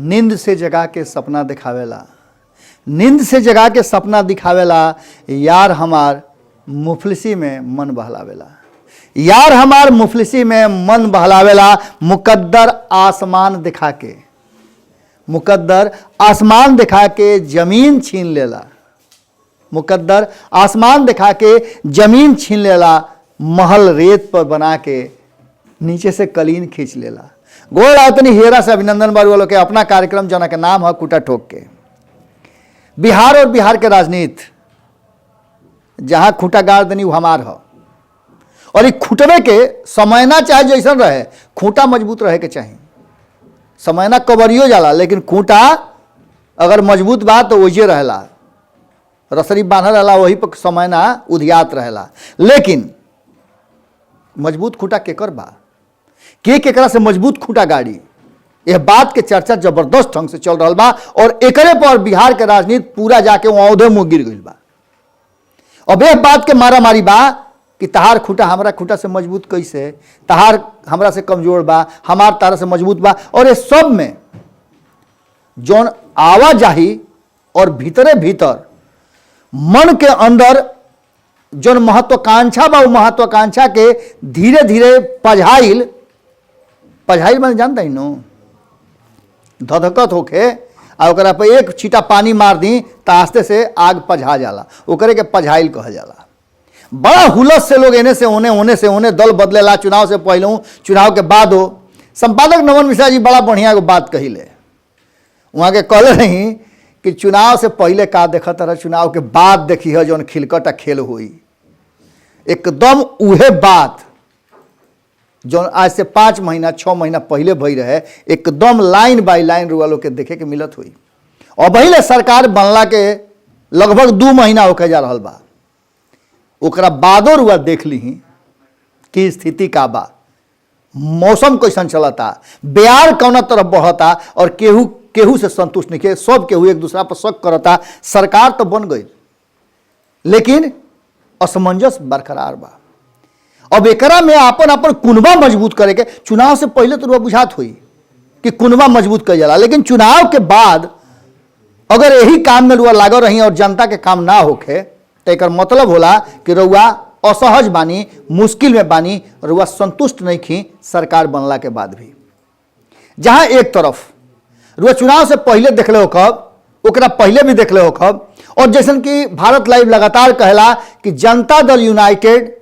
नींद से जगा के सपना दिखावेला, नींद से जगा के सपना दिखावेला, यार हमार मुफलिसी में मन बहलावेला, यार हमार मुफलिसी में मन बहलावेला। मुकद्दर आसमान दिखा के, मुकद्दर आसमान दिखा के जमीन छीन लेला, मुकद्दर आसमान दिखा के जमीन छीन लेला, महल रेत पर बना के नीचे से कलीन खींच लेला। गोड़ आतनी हेरा से अभिनंदन बारू के अपना कार्यक्रम जना के नाम है कुटा ठोक के। बिहार और बिहार के राजनीति जहां खूंटा गाड़ देनी वो हमार है, और ये खुटवे के समय ना चाहे जैसा रहे, खूंटा मजबूत रहे के चाहिए। समय ना कबरियो जाला, लेकिन खूंटा अगर मजबूत बा तो वही रहेला, रसरी बांधल रहला वही पर समय ना उधियात रहेला। लेकिन मजबूत खूंटा केकर बा, के केकरा से मजबूत खूंटा गाड़ी, यह बात के चर्चा जबरदस्त ढंग से चल रहा बा। और एकरे पर बिहार के राजनीति पूरा जाके औधे मुंह गिर गई बा। अब यह बात के मारा मारी बा कि तहार खूंटा हमारा खूंटा से मजबूत कैसे, तहार हमरा से कमजोर बा, हमार तारा से मजबूत बा। और ये सब में जौन आवाजाही और भीतरे भीतर मन के अंदर जौन महत्वाकांक्षा बा, वो महत्वाकांक्षा के धीरे धीरे पझाइल मैंने जानता ही नो, धधकत होके आ ओकरा पे एक छीटा पानी मार दी तो आस्ते से आग पझा जाला, ओकरे के पझाइल कहा जाला। बड़ा हुलस से लोग एने से ओने दल बदलेला, चुनाव से पहले चुनाव के बाद हो। संपादक नमन मिश्रा जी बड़ा बढ़िया एगो बात कही ले, वहाँ के कहले रही कि चुनाव से पहले का देखत रह, चुनाव के बाद देखी है जौन खिलकटा खेल हुई। एकदम उहे बात जो आज से 5 महीना 6 महीना पहले भई रहे, एकदम लाइन बाई लाइन रुआ लोग के देखे के मिलत हुई। और पहले सरकार बनला के लगभग 2 महीना होके जा रहा बा, ओकरा बादो रुआ देख ली कि स्थिति का बा, मौसम कैसन चलता, ब्यार कौना तरफ बढ़ता, और केहू से संतुष्ट नहीं, सब केहू एक दूसरा पर शक करता। सरकार तो बन गई लेकिन असमंजस बरकरार बा। अब एकरा में अपन कुनबा मजबूत करे के, चुनाव से पहले तो रुआ बुझात हुई कि कुनबा मजबूत कर जाला, लेकिन चुनाव के बाद अगर यही काम में रुआ लागल रही और जनता के काम ना होखे तो एक मतलब होला कि रुआ असहज बानी, मुश्किल में बानी, रुआ संतुष्ट नहीं खी सरकार बनला के बाद भी। जहां एक तरफ रुआ चुनाव से पहले देखले हो कब, ओकरा पहले भी देखले हो कब, और जैसन कि भारत लाइव लगातार कहला कि जनता दल यूनाइटेड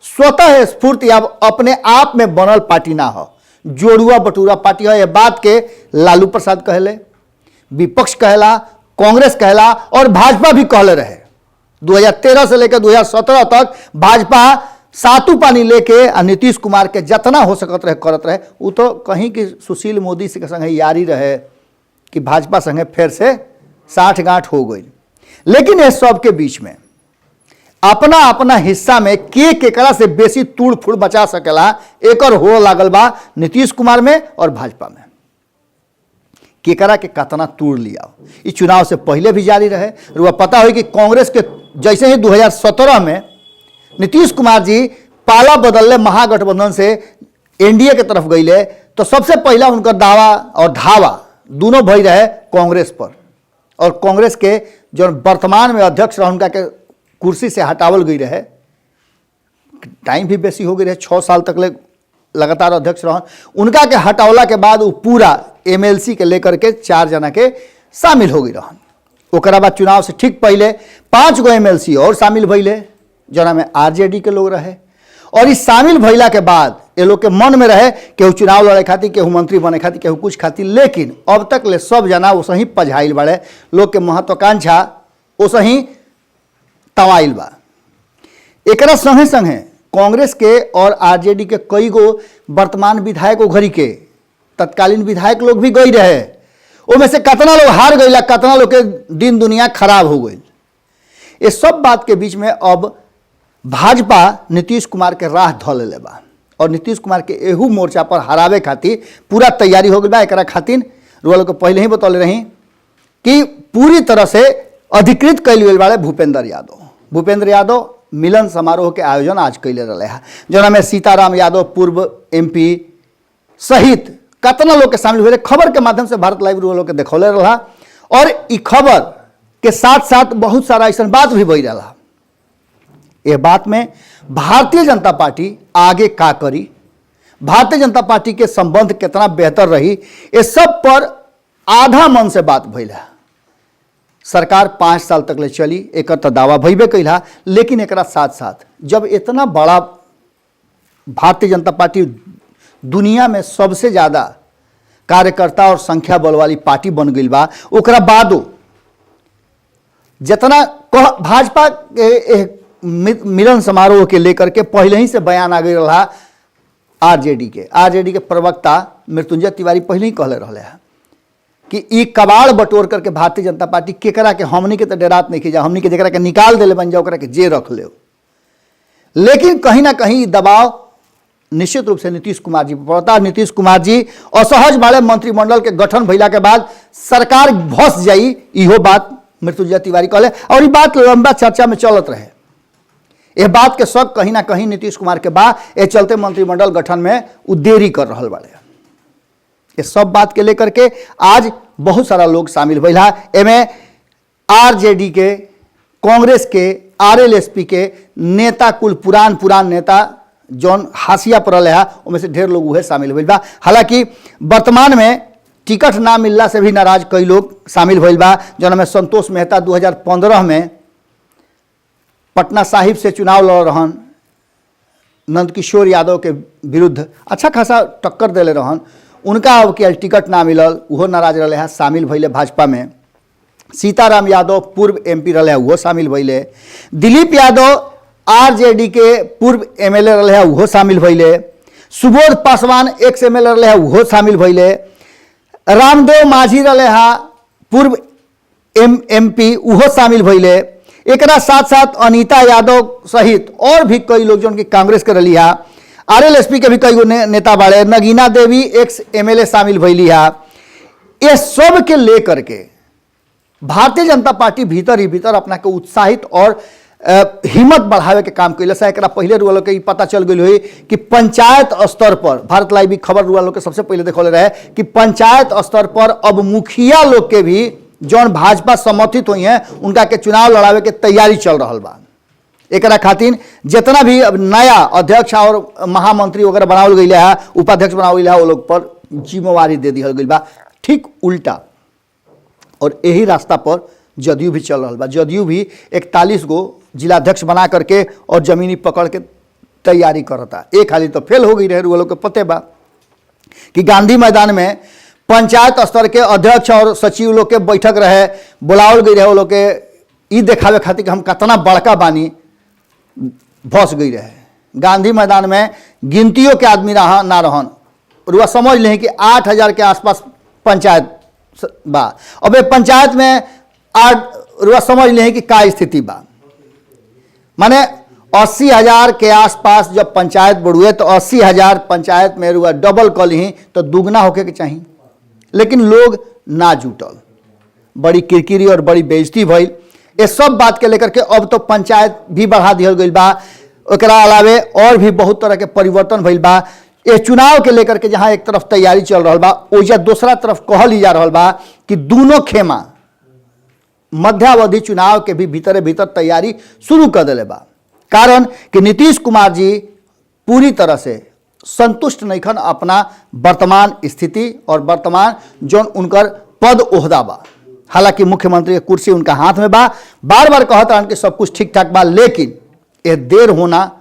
स्वतः स्फूर्त या अपने आप में बनल पार्टी ना हो, जोड़ुआ बटूरा पार्टी है। यह बात के लालू प्रसाद कहले, विपक्ष कहला, कांग्रेस कहला, और भाजपा भी कहले रहे। 2013 से लेकर 2017 तक भाजपा सातू पानी लेके नीतीश कुमार के जितना हो सकत रहे करत रहे। वो तो कहीं कि सुशील मोदी से संगे यारी रहे कि भाजपा संगे फिर से साठ गांठ हो गई। लेकिन इस सब के बीच में अपना अपना हिस्सा में केकरा से बेसी तूड़ फूड़ बचा सकेला, एकर हो लागल बा नीतीश कुमार में और भाजपा में। केकरा के कतना तूड़ लिया इस चुनाव से पहले भी जारी रहे। रुआ पता हो कि कांग्रेस के जैसे ही 2017 में नीतीश कुमार जी पाला बदलले, महागठबंधन से एनडीए के तरफ गईले, तो सबसे पहला उनका दावा और धावा दोनों भई रहे कांग्रेस पर। और कांग्रेस के जो वर्तमान में अध्यक्ष रह उनका के कुर्सी से हटावल गई रहे, टाइम भी बेसी हो गई रहे, 6 साल तक ले लगातार अध्यक्ष रह, उनका के हटावला के बाद वो पूरा एमएलसी के लेकर के 4 जना के शामिल हो गई रहन। ओकरा बाद चुनाव से ठीक पहले 5 गो एमएलसी और शामिल भइले, जना में आरजेडी के लोग रहे। और इस शामिल भइला के बाद ये लोग के मन में रहे केहू चुनाव लड़े खातिर, केहू मंत्री बने खातिर, केहू कुछ खातिर। लेकिन अब तक ले सब जना वैसे पझाइल बाड़े, लोग के महत्वाकांक्षा वैसे तवाइल बा। एकरा संगे संगे कांग्रेस के और आरजेडी के कई गो वर्तमान विधायक घड़ी के तत्कालीन विधायक लोग भी गई रहे। उनमें से कितना लोग हार गई, कितना लोग के दिन दुनिया खराब हो गई। ये सब बात के बीच में अब भाजपा नीतीश कुमार के राह धो ले बा, और नीतीश कुमार के एहू मोर्चा पर हरावे खातिर पूरा तैयारी हो गई बा। एकरा खातिर रुआ लोग पहले ही बतौले रही कि पूरी तरह से अधिकृत कैल गई बाड़े भूपेंद्र यादव। भूपेंद्र यादव मिलन समारोह के आयोजन आज कैले रहे हैं, जना में सीताराम यादव पूर्व एमपी सहित कितना लोग के शामिल हुए खबर के माध्यम से भारत लाइव लोग के देखौले रहा। और ई खबर के साथ साथ बहुत सारा ऐसा बात भी बह रहा। यह बात में भारतीय जनता पार्टी आगे का करी, भारतीय जनता पार्टी के संबंध कितना बेहतर रही, ये सब पर आधा मन से बात भइल है। सरकार 5 साल तक ले चली, एक तो दावा भइबे कैला, लेकिन एक साथ साथ जब इतना बड़ा भारतीय जनता पार्टी दुनिया में सबसे ज़्यादा कार्यकर्ता और संख्या बल वाली पार्टी बन गई बा, ओकरा बादो जितना भाजपा के मिलन समारोह के लेकर के पहले ही से बयान आ गई रहा। आरजेडी के प्रवक्ता मृत्युंजय तिवारी पहले ही कहले रहे हैं कि ई कबाड़ बटोर करके भारतीय जनता पार्टी केकरा के हमनी के तो डरात नहीं जा, हमनी के जरा के निकाल देले बन जाओ, ओकरा के जे रख ले। लेकिन कहीं ना कहीं दबाव निश्चित रूप से नीतीश कुमार जी पर पड़ता। नीतीश कुमार जी असहज बाड़े मंत्रिमंडल के गठन भइला के बाद सरकार भस जाई, इहो बात मृत्युंजय तिवारी कहले और ये बात लंबा चर्चा में चलत रहे। यह बात के शक कहीं ना कहीं नीतीश कुमार के बाद ये चलते मंत्रिमंडल गठन में उ देरी कर रहा बाड़े। ये सब बात के लेकर के आज बहुत सारा लोग शामिल भइल है। एमे आरजेडी के, कांग्रेस के, आरएलएसपी के नेता, कुल पुरान नेता जौन हाशिया पर रहे है, उनमें से ढेर लोग उहे शामिल भइल बा। हालांकि वर्तमान में टिकट ना मिलला से भी नाराज कई लोग शामिल भइल बा। जौन में संतोष मेहता 2015 में पटना साहिब से चुनाव लड़ रहन, नंदकिशोर यादव के विरुद्ध अच्छा खासा टक्कर दिले रहन, उनका अब के टिकट ना मिलल, उहो नाराज रहे हैं, शामिल भइले भाजपा में। सीताराम यादव पूर्व एमपी रहे हैं, उहो शामिल भइले। दिलीप यादव आरजेडी के पूर्व एमएलए रहे हैं, उहो शामिल भइले। सुबोध पासवान एक्स एमएलए रहे हैं, उहो शामिल भइले। रामदेव माझी रहे हैं पूर्व एमपी, उहो शामिल भइले। एकरा साथ साथ अनीता यादव सहित और भी कई लोग जो उनकी कांग्रेस के रही है। आरएलएसपी के भी कई नेता बाड़े, नगीना देवी एक्स एमएलए शामिल भइली है। ये सब के लेकर के भारतीय जनता पार्टी भीतर ही भीतर अपना के उत्साहित और हिम्मत बढ़ावे के काम कैल। एक पहले रुआ लोग के पता चल गई हुई कि पंचायत स्तर पर, भारत लाइव भी खबर रुआ लोग के सबसे पहले देखौले रहे कि पंचायत स्तर पर अब मुखिया लोग के भी जौन भाजपा समर्थित हुई हैं उनका के चुनाव लड़ावे के तैयारी चल रहा बा। एक खातिर जितना भी अब नया अध्यक्ष और महामंत्री वगैरह बनावल गई है, उपाध्यक्ष बनावल गई है, वो लोग पर जिम्मेवारी दे दी गई बा। ठीक उल्टा और यही रास्ता पर जदयू भी चल रहा बा। जदयू भी 41 गो जिलाध्यक्ष बना करके और जमीनी पकड़ के तैयारी करता। एक हाली तो फेल हो गई रहे, वो लोग के पते बा कि गांधी मैदान में पंचायत स्तर के अध्यक्ष और सचिव लोग के बैठक रहे, बुलावल गई रहे, वो लोग के ई देखावे खातिर कि हम कितना बड़का बानी, भस गई रहे। गांधी मैदान में गिनतियों के आदमी ना रहन, रुआ समझ लें कि 8000 के आसपास पंचायत बा। अब पंचायत में रुआ समझ लें कि का स्थिति बा, माने 80,000 के आसपास जब पंचायत बढ़ुए तो 80,000 पंचायत में रुआ डबल कल ही तो दुगना होके के चाहिए, लेकिन लोग ना जुटल, बड़ी किरकिरी और बड़ी बेइज्जती भइल। ये सब बात के लेकर के अब तो पंचायत भी बढ़ा दिया गई बा। एकरा अलावे और भी बहुत तरह के परिवर्तन भइल बा। ये चुनाव के लेकर के जहां एक तरफ तैयारी चल रहा बा, ओइजा दूसरा तरफ कहल ही जा रहा बा कि दोनों खेमा मध्यावधि चुनाव के भी भीतर भीतर तैयारी शुरू कर दिले बा। कारण कि नीतीश कुमार जी पूरी तरह से संतुष्ट नहीं खन अपना वर्तमान स्थिति और वर्तमान जो उनकर पद ओहदा बा। हालांकि मुख्यमंत्री की कुर्सी उनका हाथ में बा, बार बार कहता कि सब कुछ ठीक ठाक बा, लेकिन यह देर होना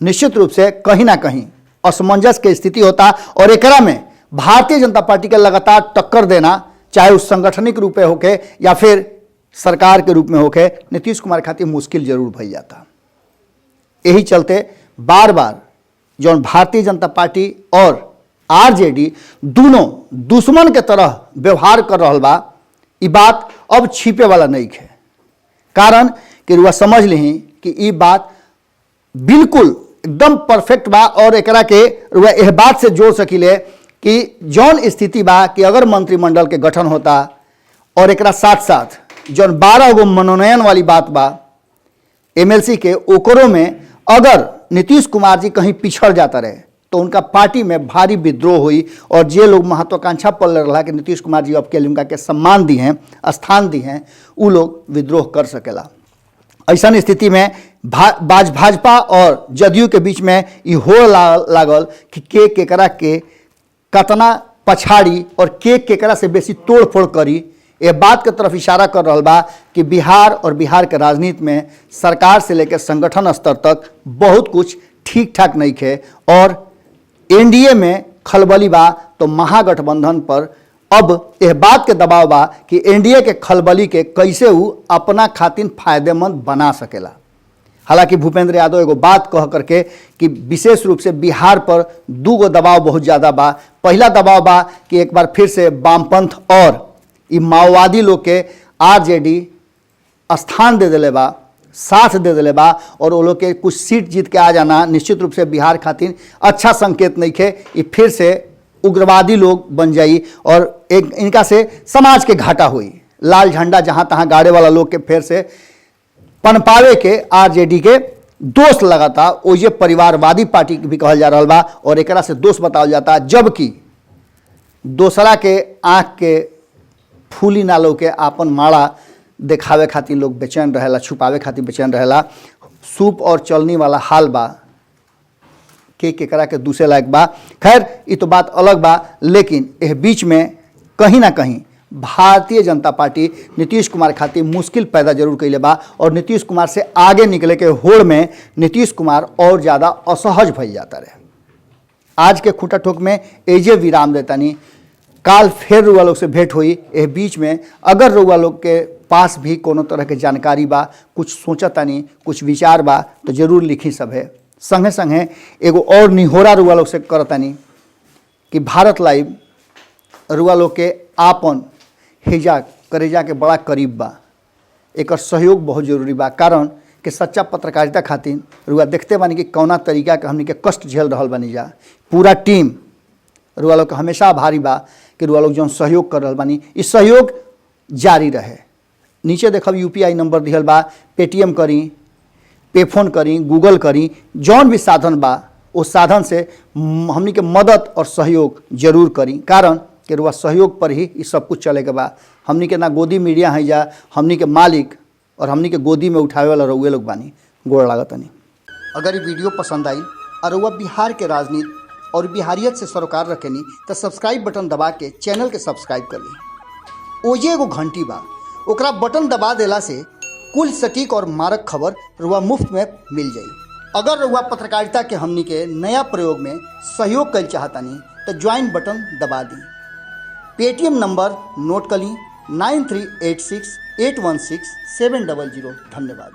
निश्चित रूप से कहीं ना कहीं असमंजस की स्थिति होता। और एकरा में भारतीय जनता पार्टी के लगातार टक्कर देना, चाहे उस संगठनिक रूप में होके या फिर सरकार के रूप में होके, नीतीश कुमार खातिर मुश्किल जरूर भई जाता। यही चलते बार बार जो भारतीय जनता पार्टी और आरजेडी दोनों दुश्मन के तरह व्यवहार कर रहा बा, ये बात अब छिपे वाला नहीं है। कारण कि रुआ समझ ली कि ये बात बिल्कुल एकदम परफेक्ट बा और एकरा के रुआ यह बात से जोड़ सकिले कि जौन स्थिति बा कि अगर मंत्रिमंडल के गठन होता और एकरा साथ साथ जौन 12 गो मनोनयन वाली बात बा एमएलसी के, ओकरों में अगर नीतीश कुमार जी कहीं पिछड़ जाता रहे तो उनका पार्टी में भारी विद्रोह हुई और जे लोग महत्वाकांक्षा पल रहा कि नीतीश कुमार जी अब के लिए उनका के सम्मान दी हैं, स्थान दी हैं, वो लोग विद्रोह कर सकेला। ऐसा स्थिति में भाजपा और जदयू के बीच में ये हो लागल कि के केकरा के कतना पछाड़ी और के केकरा से बेसी तोड़ फोड़ करी। ये बात के तरफ इशारा कर रहा बा कि बिहार और बिहार के राजनीति में सरकार से लेकर संगठन स्तर तक बहुत कुछ ठीक ठाक नहीं है और एनडीए में खलबली बा। तो महागठबंधन पर अब यह बात के दबाव बा कि एनडीए के खलबली के कैसे वो अपना खातिर फायदेमंद बना सकेला। हालांकि भूपेंद्र यादव एगो बात कह करके कि विशेष रूप से बिहार पर दूगो दबाव बहुत ज़्यादा बा। पहला दबाव बा कि एक बार फिर से वामपंथ और माओवादी लोग के आरजेडी स्थान दे दिले बा, साथ दे दिले बा और वो लोग के कुछ सीट जीत के आ जाना निश्चित रूप से बिहार खातिर अच्छा संकेत नहीं है। ये फिर से उग्रवादी लोग बन जाई और एक इनका से समाज के घाटा हुई। लाल झंडा जहाँ तहाँ गाड़े वाला लोग के फिर से पनपावे के आरजेडी के दोष लगाता वो ये परिवारवादी पार्टी भी कहल जा रहा बा और एकरा से दोष बतावल जाता, जबकि दोसरा के आँख के फूली नालों के आपन माड़ा देखावे खातिर लोग बेचैन रहेला, छुपावे खातिर बेचैन रहेला। सूप और चलनी वाला हाल बा के केकरा के दूसरे लायक बा। खैर ये तो बात अलग बा, लेकिन यह बीच में कहीं ना कहीं भारतीय जनता पार्टी नीतीश कुमार खातिर मुश्किल पैदा जरूर कैले बा और नीतीश कुमार से आगे निकले के होड़ में नीतीश कुमार और ज़्यादा असहज भइल जाता रहे। आज के खूंटा ठोक में एजे विराम देतानी, काल फिर रुआ लोग से भेंट हुई। यह बीच में अगर रुआ लोग के पास भी कोनो तरह के जानकारी बा, कुछ सोचतानी, कुछ विचार बा तो जरूर लिखी सब है। संगे संगे एगो और निहोरा रुआ लोग से करतानी कि भारत लाइव रुआ लोग के आपन हिजा करेजा के बड़ा करीब बा, एक सहयोग बहुत जरूरी बा। कारण कि सच्चा पत्रकारिता खातिर रुआ देखते बानी कि कौना तरीका के हमनी के कष्ट झेल रहा बानी जा। पूरा टीम रुआ लोग के हमेशा आभारी बा कि रुआ लोग जौन सहयोग कर रहा बानी, इस सहयोग जारी रहे। नीचे देखब यूपीआई नंबर दिहल बा, पेटीएम करी, पे फोन करी, गूगल करी, जौन भी साधन बा उस साधन से हमनी के मदद और सहयोग जरूर करी। कारण कि रुआ सहयोग पर ही ये सब कुछ चले के बा। हमनी के ना गोदी मीडिया है जा, हमनी के मालिक और हमनी के गोदी में उठावे वाला रउए लोग बानी। गोड़ लागतनी। अगर ये वीडियो पसंद आई और रुआ बिहार के राजनीति और बिहारियत से सरोकार रखेनी तो सब्सक्राइब बटन दबा के चैनल के सब्सक्राइब कर ली। ओजे एगो घंटी बा, ओकरा बटन दबा देला से कुल सटीक और मारक खबर रुआ मुफ्त में मिल जाई। अगर रुआ पत्रकारिता के हमनी के नया प्रयोग में सहयोग कर चाहतानी तो ज्वाइन बटन दबा दी। पेटीएम नंबर नोट कर ली 9386816700। धन्यवाद।